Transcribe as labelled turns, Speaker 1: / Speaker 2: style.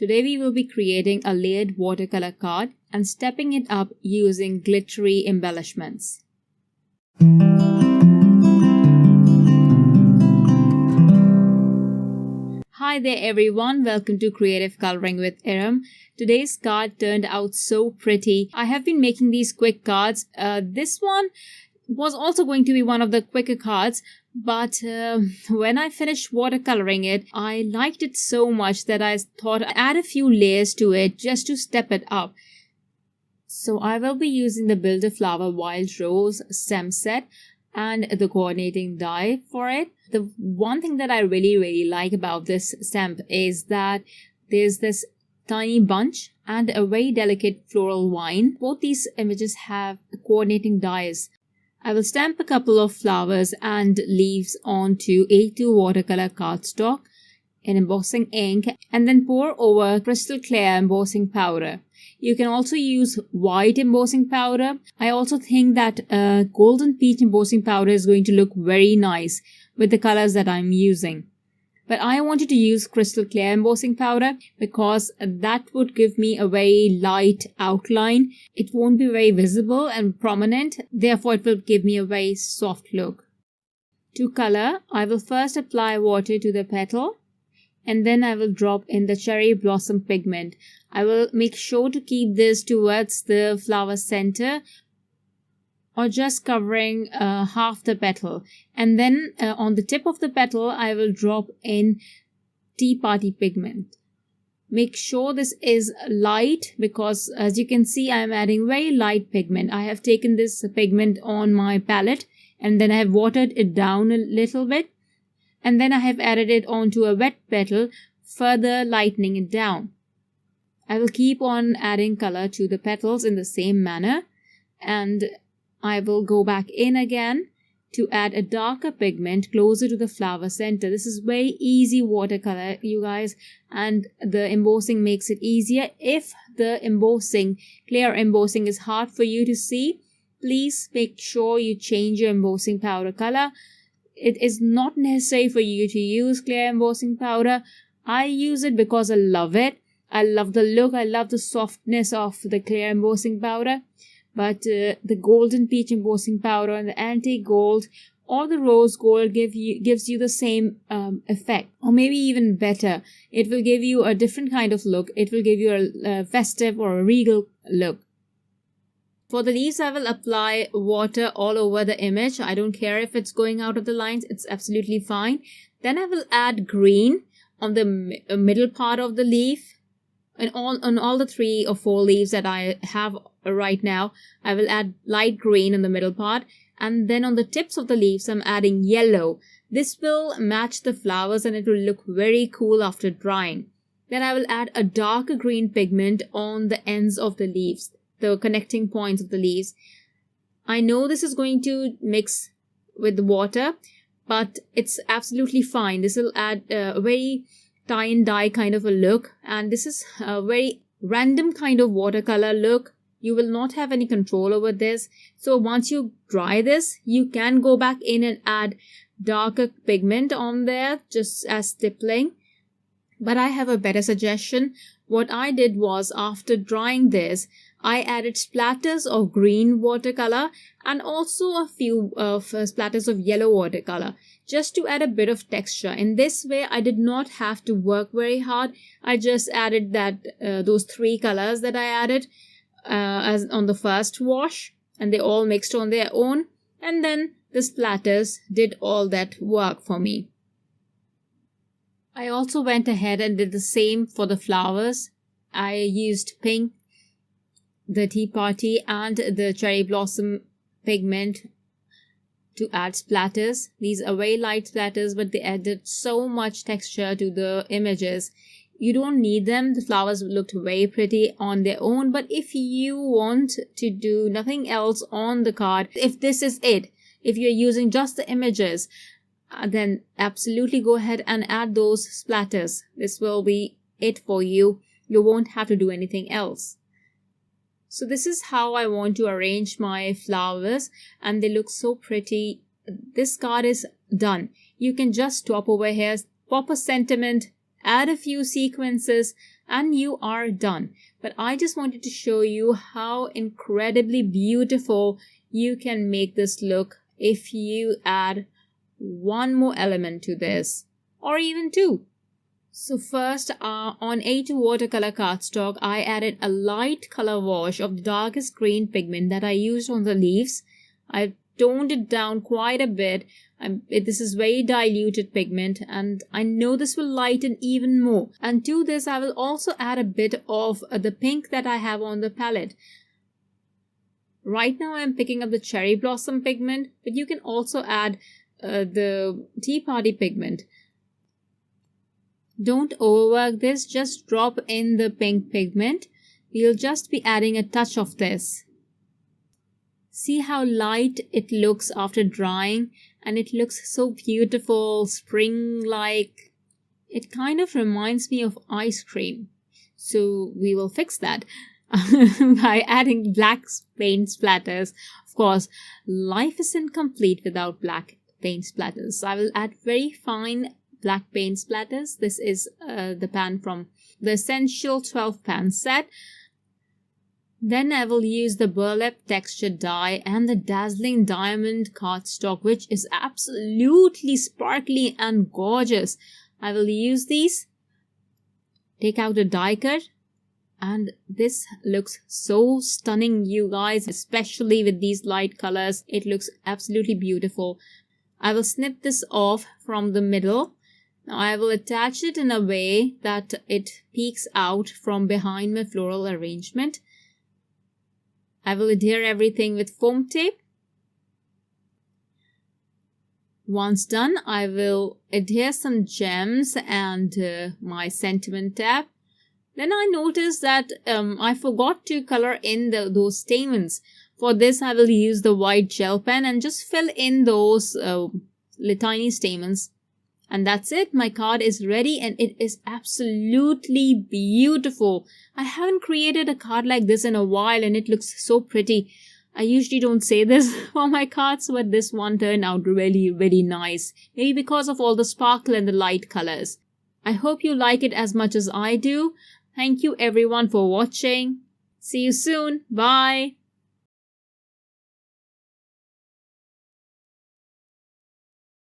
Speaker 1: Today we will be creating a layered watercolor card and stepping it up using glittery embellishments. Hi there everyone, welcome to Creative Coloring with Erum. Today's card turned out so pretty. I have been making these quick cards. This one was also going to be one of the quicker cards, but when I finished watercoloring it, I liked it so much that I thought I'd add a few layers to it just to step it up. So I will be using the Build a Flower Wild Rose stem set and the coordinating die for it. The one thing that I really like about this stamp is that there's this tiny bunch and a very delicate floral vine. Both these images have coordinating dies. I will stamp a couple of flowers and leaves onto A2 watercolor cardstock in embossing ink and then pour over crystal clear embossing powder. You can also use white embossing powder. I also think that golden peach embossing powder is going to look very nice with the colors that I'm using. But I wanted to use crystal clear embossing powder because that would give me a very light outline. It won't be very visible and prominent, therefore it will give me a very soft look. To color, I will first apply water to the petal and then I will drop in the cherry blossom pigment. I will make sure to keep this towards the flower center or just covering half the petal, and then on the tip of the petal I will drop in Tea Party pigment. Make sure this is light because as you can see I am adding very light pigment. I have taken this pigment on my palette and then I have watered it down a little bit and then I have added it onto a wet petal, further lightening it down. I will keep on adding color to the petals in the same manner and I will go back in again to add a darker pigment closer to the flower center. This is very easy watercolor, you guys, and the embossing makes it easier. If the embossing, clear embossing is hard for you to see, please make sure you change your embossing powder color. It is not necessary for you to use clear embossing powder. I use it because I love it. I love the look, I love the softness of the clear embossing powder. But the golden peach embossing powder and the antique gold or the rose gold gives you the same effect, or maybe even better. It will give you a different kind of look. It will give you a festive or a regal look. For the leaves, I will apply water all over the image. I don't care if it's going out of the lines. It's absolutely fine. Then I will add green on the middle part of the leaf. And on all the 3 or 4 leaves that I have right now, I will add light green in the middle part. And then on the tips of the leaves, I'm adding yellow. This will match the flowers and it will look very cool after drying. Then I will add a darker green pigment on the ends of the leaves, the connecting points of the leaves. I know this is going to mix with the water, but it's absolutely fine. This will add a very tie and dye kind of a look, and this is a very random kind of watercolor look. You will not have any control over this. So once you dry this, you can go back in and add darker pigment on there just as stippling. But I have a better suggestion. What I did was, after drying this, I added splatters of green watercolor and also a few splatters of yellow watercolor just to add a bit of texture. In this way, I did not have to work very hard. I just added those 3 colors that I added as on the first wash, and they all mixed on their own, and then the splatters did all that work for me. I also went ahead and did the same for the flowers. I used pink, the Tea Party and the cherry blossom pigment to add splatters. These are very light splatters, but they added so much texture to the images. You don't need them. The flowers looked very pretty on their own, but if you want to do nothing else on the card, if this is it, if you're using just the images, then absolutely go ahead and add those splatters. This will be it for you. You won't have to do anything else. So this is how I want to arrange my flowers, and they look so pretty. This card is done. You can just stop over here, pop a sentiment add a few sequences, and you are done. But I just wanted to show you how incredibly beautiful you can make this look if you add one more element to this, or even two. So first, on A2 watercolor cardstock, I added a light color wash of the darkest green pigment that I used on the leaves. I toned it down quite a bit. This is very diluted pigment, and I know this will lighten even more. And to this, I will also add a bit of the pink that I have on the palette. Right now, I am picking up the cherry blossom pigment, but you can also add the tea party pigment. Don't overwork this, just drop in the pink pigment. We'll just be adding a touch of this. See how light it looks after drying, and it looks so beautiful, spring-like. It kind of reminds me of ice cream. So we will fix that by adding black paint splatters. Of course, life is incomplete without black paint splatters. So I will add very fine black paint splatters. This is the pan from the Essential 12 pan set. Then I will use the Burlap Texture Die and the Dazzling Diamond cardstock, which is absolutely sparkly and gorgeous. I will use these, take out a die cut, and this looks so stunning, you guys, especially with these light colors. It looks absolutely beautiful. I will snip this off from the middle. Now I will attach it in a way that it peeks out from behind my floral arrangement. I will adhere everything with foam tape. Once done, I will adhere some gems and my sentiment tab. Then I noticed that I forgot to color in those stamens. For this, I will use the white gel pen and just fill in those tiny stamens. And that's it. My card is ready and it is absolutely beautiful. I haven't created a card like this in a while and it looks so pretty. I usually don't say this for my cards, but this one turned out really, really nice. Maybe because of all the sparkle and the light colors. I hope you like it as much as I do. Thank you everyone for watching. See you soon. Bye.